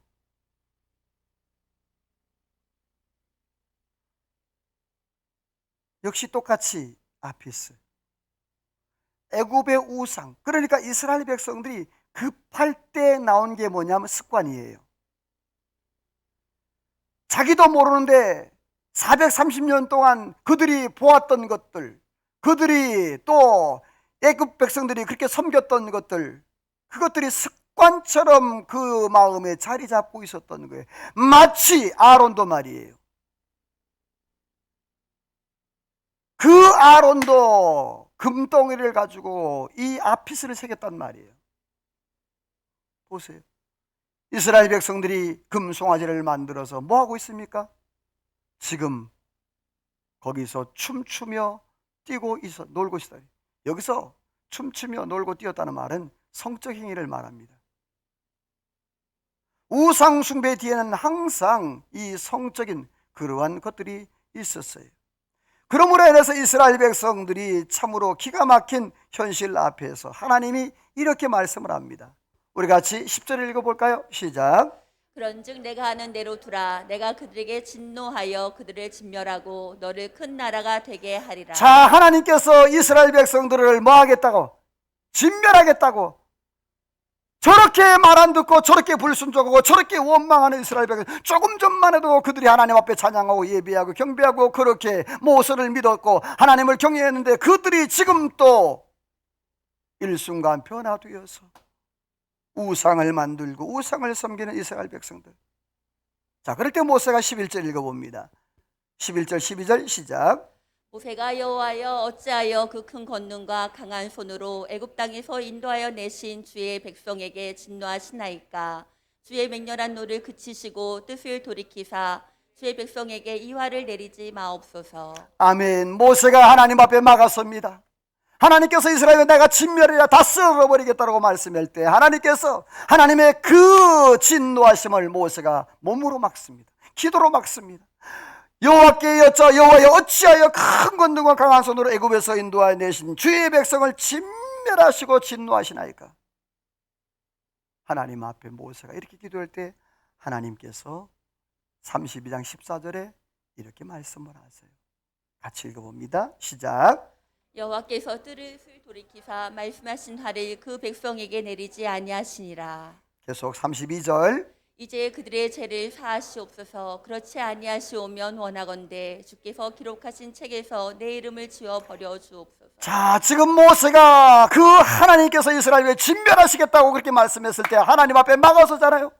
역시 똑같이 아피스. 애굽의 우상. 그러니까 이스라엘 백성들이 급할 때 나온 게 뭐냐면 습관이에요. 자기도 모르는데 430년 동안 그들이 보았던 것들, 그들이 또 애굽 백성들이 그렇게 섬겼던 것들, 그것들이 습관처럼 그 마음에 자리 잡고 있었던 거예요. 마치 아론도 말이에요. 그 아론도 금덩이를 가지고 이 아피스를 새겼단 말이에요. 보세요. 이스라엘 백성들이 금송아지를 만들어서 뭐 하고 있습니까? 지금 거기서 춤추며 뛰고 있어 놀고 있다. 여기서 춤추며 놀고 뛰었다는 말은 성적 행위를 말합니다. 우상 숭배 뒤에는 항상 이 성적인 그러한 것들이 있었어요. 그러므로 인해서 이스라엘 백성들이 참으로 기가 막힌 현실 앞에서 하나님이 이렇게 말씀을 합니다. 우리 같이 10절을 읽어볼까요? 시작. 그런즉 내가 하는 대로 두라. 내가 그들에게 진노하여 그들을 진멸하고 너를 큰 나라가 되게 하리라. 자, 하나님께서 이스라엘 백성들을 뭐 하겠다고? 진멸하겠다고. 저렇게 말 안 듣고 저렇게 불순종하고 저렇게 원망하는 이스라엘 백성, 조금 전만 해도 그들이 하나님 앞에 찬양하고 예배하고 경배하고 그렇게 모세를 믿었고 하나님을 경외했는데 그들이 지금 또 일순간 변화되어서 우상을 만들고 우상을 섬기는 이스라엘 백성들. 자, 그럴 때 모세가 11절 읽어봅니다. 11절 12절 시작. 모세가 여호와여 어찌하여 그 큰 권능과 강한 손으로 애굽 땅에서 인도하여 내신 주의 백성에게 진노하시나이까. 주의 맹렬한 노를 그치시고 뜻을 돌이키사 주의 백성에게 이화를 내리지 마옵소서. 아멘. 모세가 하나님 앞에 막았습니다. 하나님께서 이스라엘을 내가 진멸이라 다 썰어버리겠다고 말씀할 때 하나님께서 하나님의 그 진노하심을 모세가 몸으로 막습니다. 기도로 막습니다. 여호와께 여쭤 여호와여 어찌하여 큰 권능과 강한 손으로 애굽에서 인도하여 내신 주의 백성을 진멸하시고 진노하시나이까. 하나님 앞에 모세가 이렇게 기도할 때 하나님께서 32장 14절에 이렇게 말씀을 하세요. 같이 읽어봅니다. 시작. 여호와께서 뜻을 돌이키사 말씀하신 화를 그 백성에게 내리지 아니하시니라. 계속 32절. 이제 그들의 죄를 사하시옵소서. 그렇지 아니하시오면 원하건대 주께서 기록하신 책에서 내 이름을 지워 버려 주옵소서. 자, 지금 모세가 그 하나님께서 이스라엘을 진멸하시겠다고 그렇게 말씀했을 때 하나님 앞에 막아서잖아요.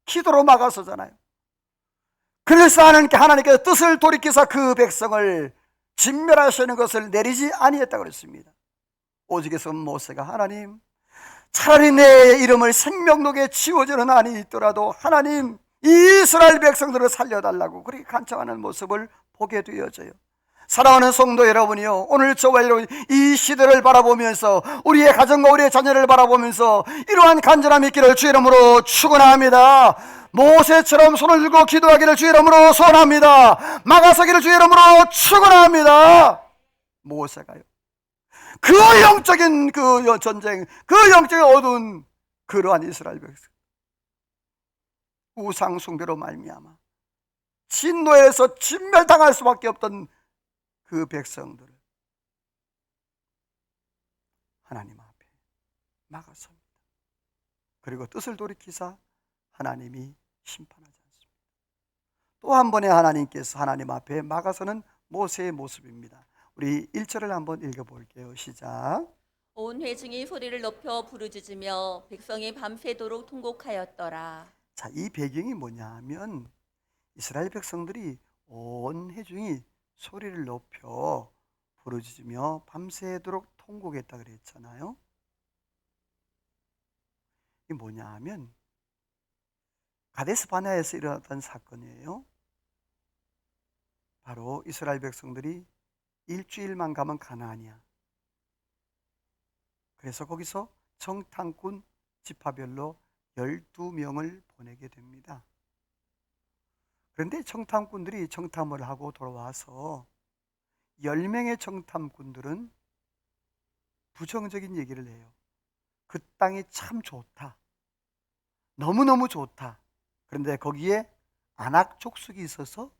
기도로 막아서잖아요. 그래서 하나님께서 뜻을 돌이키사 그 백성을 진멸하시는 것을 내리지 아니했다고 그랬습니다. 오직에서 모세가 하나님, 차라리 내 이름을 생명록에 지워지는 한이 있더라도 하나님 이스라엘 백성들을 살려달라고 그렇게 간청하는 모습을 보게 되어져요. 사랑하는 성도 여러분이요, 오늘 저와 여러분 이 시대를 바라보면서 우리의 가정과 우리의 자녀를 바라보면서 이러한 간절함이 있기를 주의 이름으로 축원합니다. 모세처럼 손을 들고 기도하기를 주의 이름으로 소원합니다. 막아서기를 주의 이름으로 축원합니다. 모세가요, 그 영적인 그 전쟁, 그 영적인 어두운 그러한 이스라엘 백성, 우상 숭배로 말미암아 진노에서 진멸당할 수밖에 없던 그 백성들을 하나님 앞에 막았습니다. 그리고 뜻을 돌이키사 하나님이 심판하지 않습니다. 또 한 번에 하나님께서 하나님 앞에 막아서는 모세의 모습입니다. 우리 1절을 한번 읽어볼게요. 시작. 온 회중이 소리를 높여 부르짖으며 백성이 밤새도록 통곡하였더라. 자, 이 배경이 뭐냐 하면 이스라엘 백성들이 온 회중이 소리를 높여 부르짖으며 밤새도록 통곡했다 그랬잖아요. 이게 뭐냐 하면 가데스 바네아에서 일어났던 사건이에요. 바로 이스라엘 백성들이 일주일만 가면 가나안이야. 그래서 거기서 정탐꾼 지파별로 12명을 보내게 됩니다. 그런데 정탐꾼들이 정탐을 하고 돌아와서 10명의 정탐꾼들은 부정적인 얘기를 해요. 그 땅이 참 좋다. 너무너무 좋다. 그런데 거기에 안악 족속이 있어서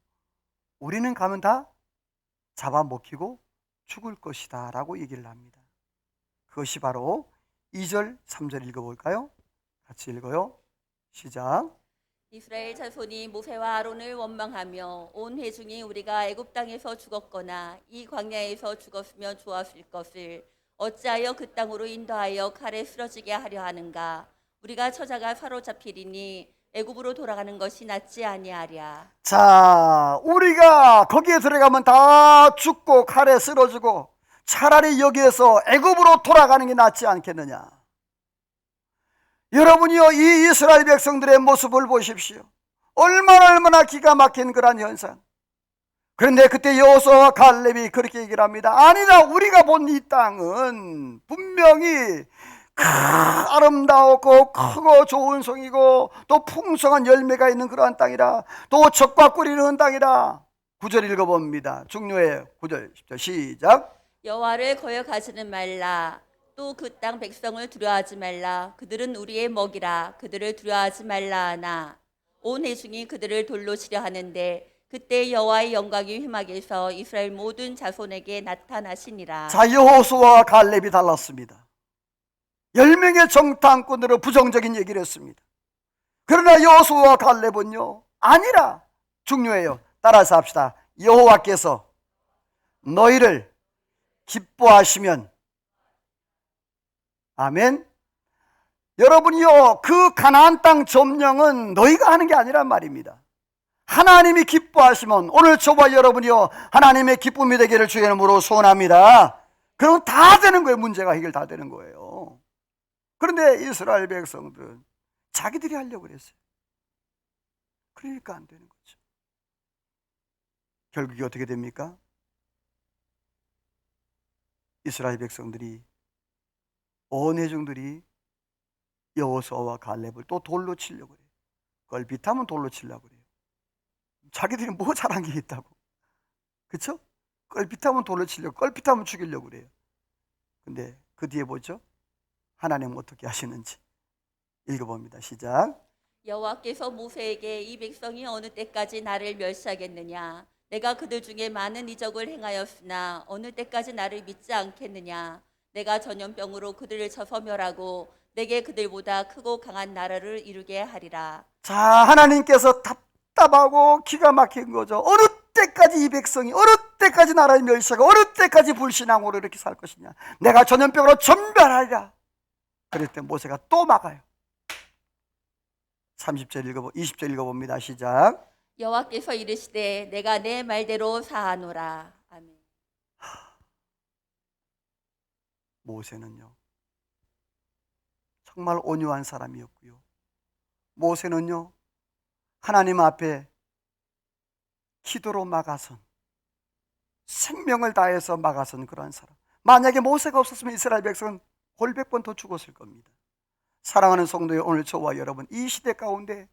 우리는 가면 다 잡아먹히고 죽을 것이다 라고 얘기를 합니다. 그것이 바로 2절 3절 읽어볼까요? 같이 읽어요. 시작. 이스라엘 자손이 모세와 아론을 원망하며 온 회중이 우리가 애굽 땅에서 죽었거나 이 광야에서 죽었으면 좋았을 것을 어찌하여 그 땅으로 인도하여 칼에 쓰러지게 하려 하는가? 우리가 처자가 사로잡히리니 애굽으로 돌아가는 것이 낫지 아니하랴. 자, 우리가 거기에 들어가면 다 죽고 칼에 쓰러지고 차라리 여기에서 애굽으로 돌아가는 게 낫지 않겠느냐. 여러분이요, 이 이스라엘 백성들의 모습을 보십시오. 얼마나 기가 막힌 그런 현상. 그런데 그때 여호수아와 갈렙이 그렇게 얘기를 합니다. 아니다, 우리가 본 이 땅은 분명히 아름다웠고 크고 좋은 성이고 또 풍성한 열매가 있는 그러한 땅이라, 또 적과 꿀이 흐르는 땅이라. 9절 읽어봅니다. 중요해요. 9절 10절 시작. 여호와를 거역하지는 말라. 또 그 땅 백성을 두려워하지 말라. 그들은 우리의 먹이라. 그들을 두려워하지 말라 하나. 온 회중이 그들을 돌로 치려 하는데 그때 여호와의 영광이 회막에서 이스라엘 모든 자손에게 나타나시니라. 자, 여호수아와 갈렙이 달랐습니다. 10명의 정탐꾼으로 부정적인 얘기를 했습니다. 그러나 여호수아와 갈렙은요, 아니라. 중요해요. 따라서 합시다. 여호와께서 너희를 기뻐하시면, 아멘. 여러분이요, 그 가나안 땅 점령은 너희가 하는 게 아니란 말입니다. 하나님이 기뻐하시면, 오늘 저와 여러분이요, 하나님의 기쁨이 되기를 주의 이름으로 소원합니다. 그럼 다 되는 거예요. 문제가 해결 다 되는 거예요. 그런데 이스라엘 백성들은 자기들이 하려고 그랬어요. 그러니까 안 되는 거죠. 결국이 어떻게 됩니까? 이스라엘 백성들이, 온 회중들이 여호수아와 갈렙을 또 돌로 치려고 그래요. 걸핏하면 돌로 치려고 그래요. 자기들이 뭐 잘한 게 있다고. 그렇죠? 걸핏하면 돌로 치려고, 걸핏하면 죽이려고 그래요. 근데 그 뒤에 보죠? 하나님은 어떻게 하시는지 읽어봅니다. 시작. 여호와께서 모세에게 이 백성이 어느 때까지 나를 멸시하겠느냐? 내가 그들 중에 많은 이적을 행하였으나 어느 때까지 나를 믿지 않겠느냐? 내가 전염병으로 그들을 쳐서 멸하고 내게 그들보다 크고 강한 나라를 이루게 하리라. 자, 하나님께서 답답하고 기가 막힌 거죠. 어느 때까지 이 백성이, 어느 때까지 나라를 멸시하고 어느 때까지 불신앙으로 이렇게 살 것이냐. 내가 전염병으로 전멸하리라. 그럴 때 모세가 또 막아요. 20절 읽어봅니다. 시작. 여호와께서 이르시되 내가 내 말대로 사하노라. 아멘. 모세는요, 정말 온유한 사람이었고요. 모세는요, 하나님 앞에 기도로 막아선, 생명을 다해서 막아선 그러한 사람. 만약에 모세가 없었으면 이스라엘 백성은 골백 번 더 죽었을 겁니다. 사랑하는 성도의 오늘 저와 여러분, 이 시대 가운데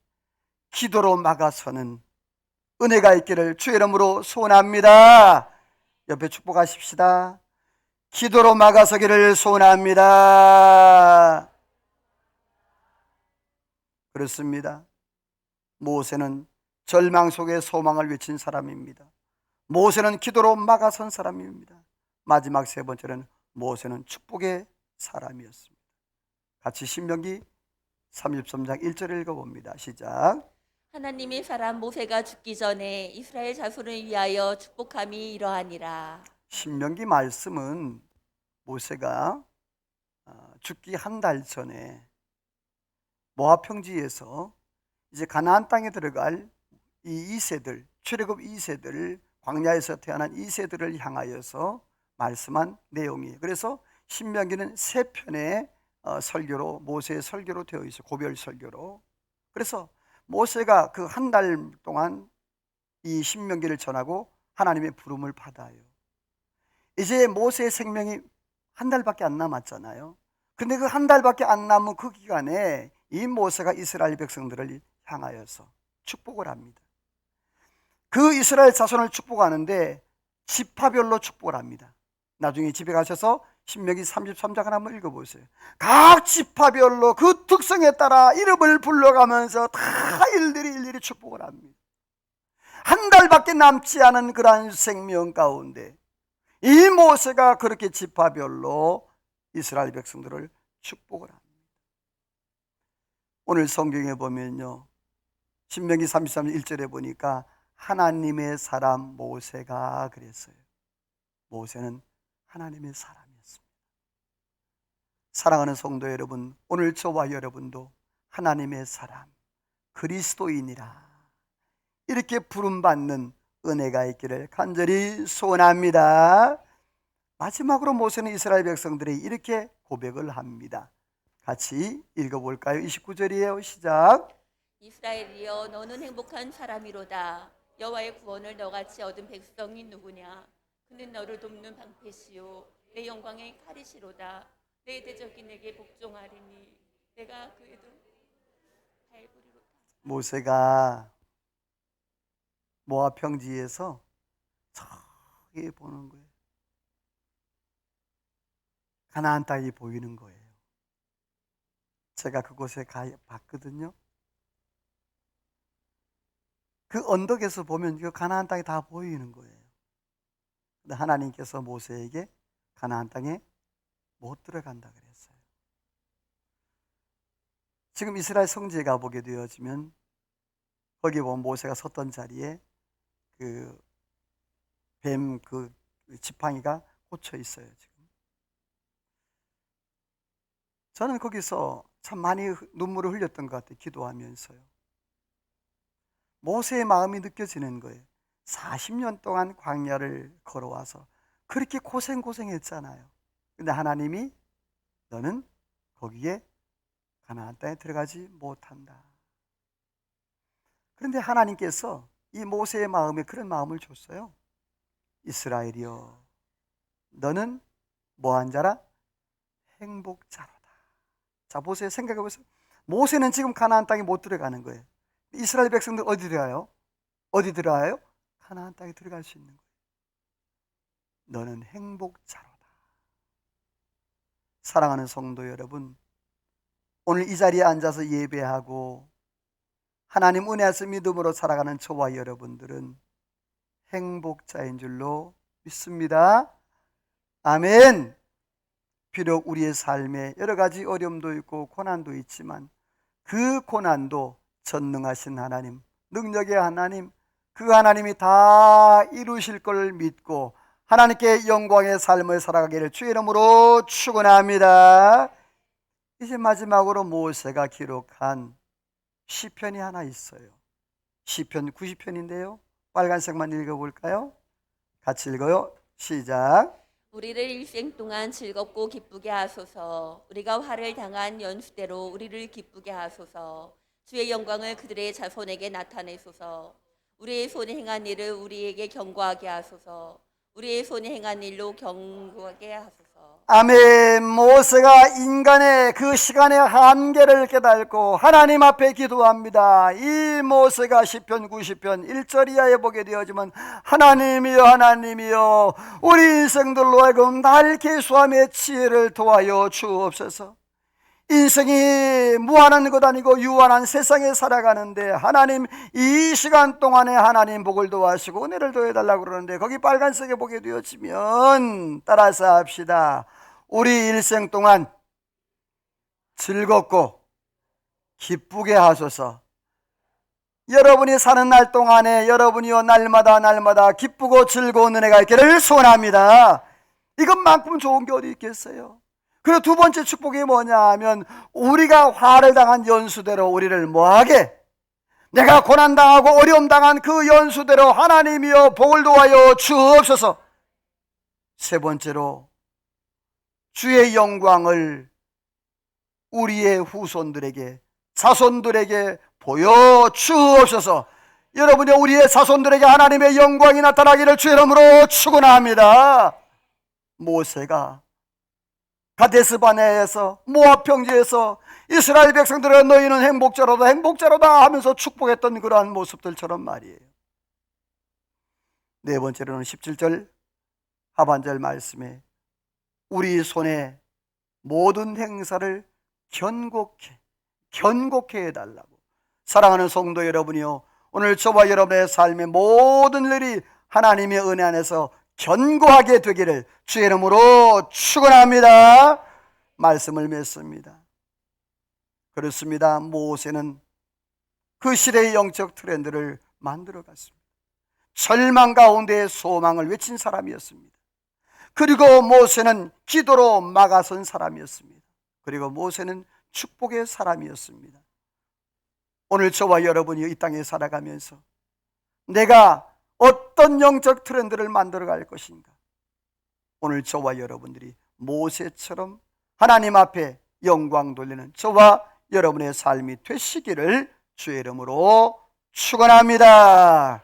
기도로 막아서는 은혜가 있기를 주의 이름으로 소원합니다. 옆에 축복하십시다. 기도로 막아서기를 소원합니다. 그렇습니다. 모세는 절망 속에 소망을 외친 사람입니다. 모세는 기도로 막아선 사람입니다. 마지막 세 번째는 모세는 축복의 사람이었습니다. 같이 신명기 33장 1절을 읽어봅니다. 시작. 하나님의 사람 모세가 죽기 전에 이스라엘 자손을 위하여 축복함이 이러하니라. 신명기 말씀은 모세가 죽기 한 달 전에 모압 평지에서 이제 가나안 땅에 들어갈 이 2세들, 출애굽 2세들, 광야에서 태어난 2세들을 향하여서 말씀한 내용이에요. 그래서 신명기는 세 편의 설교로, 모세의 설교로 되어 있어요. 고별 설교로. 그래서 모세가 그 한 달 동안 이 신명기를 전하고 하나님의 부름을 받아요. 이제 모세의 생명이 한 달밖에 안 남았잖아요. 근데 그 한 달밖에 안 남은 그 기간에 이 모세가 이스라엘 백성들을 향하여서 축복을 합니다. 그 이스라엘 자손을 축복하는데 지파별로 축복을 합니다. 나중에 집에 가셔서 신명기 33장을 한번 읽어보세요. 각 지파별로 그 특성에 따라 이름을 불러가면서 다 일일이 축복을 합니다. 한 달밖에 남지 않은 그러한 생명 가운데 이 모세가 그렇게 지파별로 이스라엘 백성들을 축복을 합니다. 오늘 성경에 보면요, 신명기 33장 1절에 보니까 하나님의 사람 모세가 그랬어요. 모세는 하나님의 사람이었습니다. 사랑하는 성도 여러분, 오늘 저와 여러분도 하나님의 사람, 그리스도인이라 이렇게 부름받는 은혜가 있기를 간절히 소원합니다. 마지막으로 모세는 이스라엘 백성들이 이렇게 고백을 합니다. 같이 읽어볼까요? 29절이에요. 시작. 이스라엘이여 너는 행복한 사람이로다. 여호와의 구원을 너같이 얻은 백성이 누구냐? 그는 너를 돕는 방패시요 내 영광의 칼이시로다. 내 대적이 내게 복종하리니 내가 그의 밟으리로다. 모세가 모압 평지에서 저기 보는 거예요. 가나안 땅이 보이는 거예요. 제가 그곳에 봤거든요. 그 언덕에서 보면 그 가나안 땅이 다 보이는 거예요. 근데 하나님께서 모세에게 가나안 땅에 못 들어간다 그랬어요. 지금 이스라엘 성지에 가보게 되어지면 거기 보면 모세가 섰던 자리에 그 뱀 그 지팡이가 꽂혀 있어요. 지금 저는 거기서 참 많이 눈물을 흘렸던 것 같아요. 기도하면서요. 모세의 마음이 느껴지는 거예요. 40년 동안 광야를 걸어와서 그렇게 고생했잖아요. 근데 하나님이 너는 거기에 가나안 땅에 들어가지 못한다. 그런데 하나님께서 이 모세의 마음에 그런 마음을 줬어요. 이스라엘이여 너는 뭐한 자라? 행복자로다. 자 보세요. 생각해 보세요. 모세는 지금 가나안 땅에 못 들어가는 거예요. 이스라엘 백성들 어디 들어가요? 어디 들어가요? 가나안 땅에 들어갈 수 있는 거예요. 너는 행복자로다. 사랑하는 성도 여러분, 오늘 이 자리에 앉아서 예배하고 하나님 은혜 안에서 믿음으로 살아가는 저와 여러분들은 행복자인 줄로 믿습니다. 아멘. 비록 우리의 삶에 여러 가지 어려움도 있고 고난도 있지만 그 고난도 전능하신 하나님, 능력의 하나님, 그 하나님이 다 이루실 걸 믿고 하나님께 영광의 삶을 살아가기를 주의 이름으로 축원합니다. 이제 마지막으로 모세가 기록한 시편이 하나 있어요. 시편 90편인데요. 빨간색만 읽어볼까요? 같이 읽어요. 시작. 우리를 일생 동안 즐겁고 기쁘게 하소서. 우리가 화를 당한 연수대로 우리를 기쁘게 하소서. 주의 영광을 그들의 자손에게 나타내소서. 우리의 손에 행한 일을 우리에게 경고하게 하소서. 우리의 손에 행한 일로 경고하게 하소서. 아멘. 모세가 인간의 그 시간의 한계를 깨닫고 하나님 앞에 기도합니다. 이 모세가 시편 90편 1절 이하에 보게 되어지면 하나님이여 하나님이여 우리 인생들로 하여금 날 계수함의 지혜를 도와여 주옵소서. 인생이 무한한 것 아니고 유한한 세상에 살아가는데 하나님 이 시간 동안에 하나님 복을 도와주시고 은혜를 더해달라고 그러는데 거기 빨간색에 보게 되어지면 따라서 합시다. 우리 일생 동안 즐겁고 기쁘게 하소서. 여러분이 사는 날 동안에 여러분이요 날마다 기쁘고 즐거운 은혜가 있기를 소원합니다. 이것만큼 좋은 게 어디 있겠어요? 그리고 두 번째 축복이 뭐냐 하면 우리가 화를 당한 연수대로 우리를 뭐하게? 내가 고난당하고 어려움당한 그 연수대로 하나님이여 복을 도와여 주옵소서. 세 번째로 주의 영광을 우리의 후손들에게 자손들에게 보여주옵소서. 여러분이 우리의 자손들에게 하나님의 영광이 나타나기를 주의 이름으로 축원합니다. 모세가 가데스바네에서 모압 평지에서 이스라엘 백성들은 너희는 행복자로다 하면서 축복했던 그러한 모습들처럼 말이에요. 네 번째로는 17절 하반절 말씀에 우리 손에 모든 행사를 견고케 해달라고. 사랑하는 성도 여러분이요, 오늘 저와 여러분의 삶의 모든 일이 하나님의 은혜 안에서 견고하게 되기를 주의 이름으로 축원합니다. 말씀을 맺습니다. 그렇습니다. 모세는 그 시대의 영적 트렌드를 만들어갔습니다. 절망 가운데 소망을 외친 사람이었습니다. 그리고 모세는 기도로 막아선 사람이었습니다. 그리고 모세는 축복의 사람이었습니다. 오늘 저와 여러분이 이 땅에 살아가면서 내가 어떤 영적 트렌드를 만들어 갈 것인가? 오늘 저와 여러분들이 모세처럼 하나님 앞에 영광 돌리는 저와 여러분의 삶이 되시기를 주의 이름으로 축원합니다.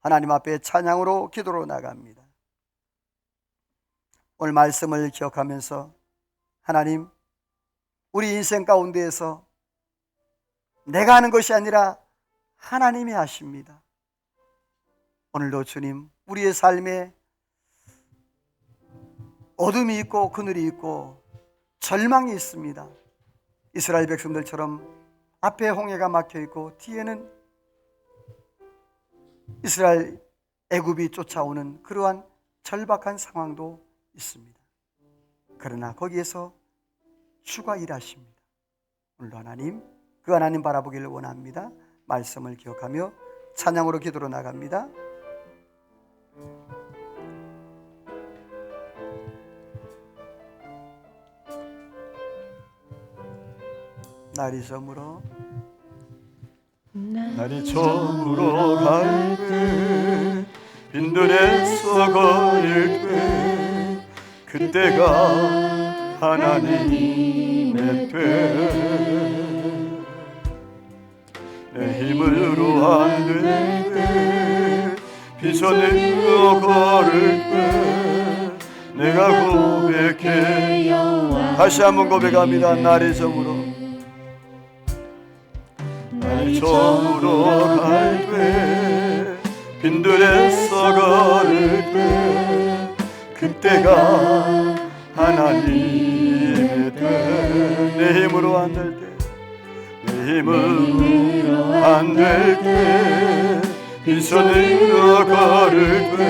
하나님 앞에 찬양으로 기도로 나갑니다. 오늘 말씀을 기억하면서 하나님, 우리 인생 가운데에서 내가 하는 것이 아니라 하나님이 하십니다. 오늘도 주님, 우리의 삶에 어둠이 있고 그늘이 있고 절망이 있습니다. 이스라엘 백성들처럼 앞에 홍해가 막혀 있고 뒤에는 이스라엘 애굽이 쫓아오는 그러한 절박한 상황도 있습니다. 그러나 거기에서 주가 일하십니다. 오늘도 하나님, 그 하나님 바라보기를 원합니다. 말씀을 기억하며 찬양으로 기도로 나갑니다. 날이 저물어 날이 저물어 갈 때 빈들에서 거릴 때 그때가 하나님의 때 내 힘으로 안 될 때 비전으로 걸을 때 내가 고백해 다시 한번 고백합니다. 날이 저물어 날이 저물어 갈 때 빈들에서 걸을 때 그때가 하나님의 때 내 힘으로 안 될 때 내 힘으로 안 될 때 빈손으로 걸을 때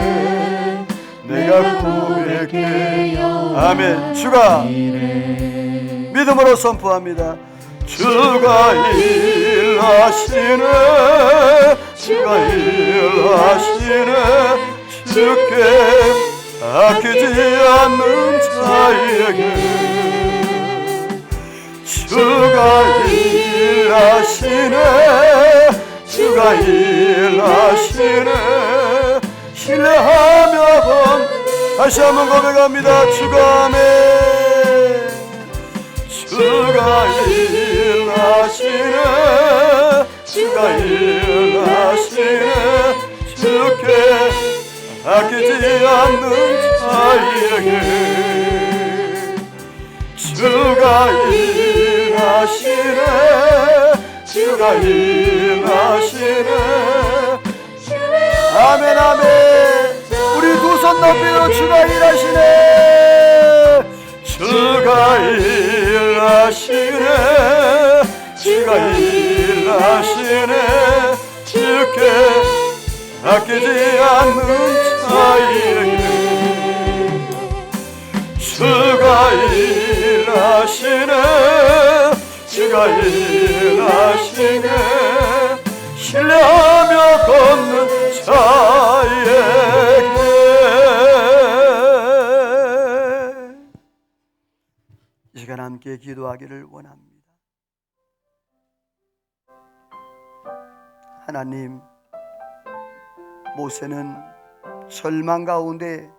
내가 고백해 아멘. 주가 믿음으로 선포합니다. 주가 일하시네 주가 일하시네 주께 아끼지 않는 자에게 주가 일하시네 주가 일하시네 신뢰하며 다시 한번 고백합니다. 주가 아멘. 주가 일하시네 주가 일하시네 주께 아끼지 않는 자에게 주가 일하시네 주가 일하시네 아멘 아멘. 우리 두 손 높이로 주가 일하시네 주가 일하시네 주가 일하시네 주께 아끼지 않는 자에게 주가 일하시네 주가 일하시네 신뢰하며 걷는 자에게 이 시간 함께 기도하기를 원합니다. 하나님, 모세는 절망 가운데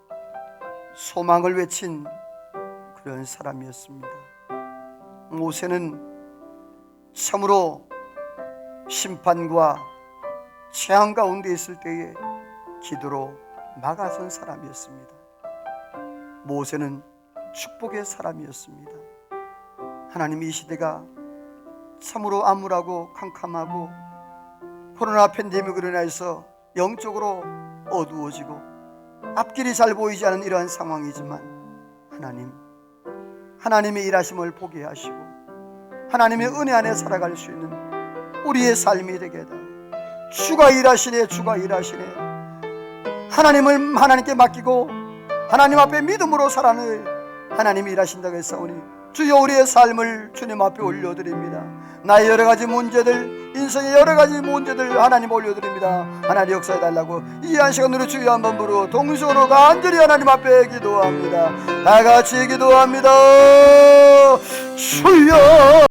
소망을 외친 그런 사람이었습니다. 모세는 참으로 심판과 재앙 가운데 있을 때에 기도로 막아선 사람이었습니다. 모세는 축복의 사람이었습니다. 하나님, 이 시대가 참으로 암울하고 캄캄하고 코로나 팬데믹으로 인해서 영적으로 어두워지고 앞길이 잘 보이지 않은 이러한 상황이지만 하나님의 일하심을 보게 하시고 하나님의 은혜 안에 살아갈 수 있는 우리의 삶이 되게 해달라. 주가 일하시네 주가 일하시네. 하나님을 하나님께 맡기고 하나님 앞에 믿음으로 살아낼 하나님이 일하신다고 했사오니 주여 우리의 삶을 주님 앞에 올려드립니다. 나의 여러 가지 문제들 인생의 여러 가지 문제들 하나님 올려드립니다. 하나님 역사해 달라고 이 한 시간으로 주여 한번 부르고 동서로 간절히 하나님 앞에 기도합니다. 다 같이 기도합니다. 주여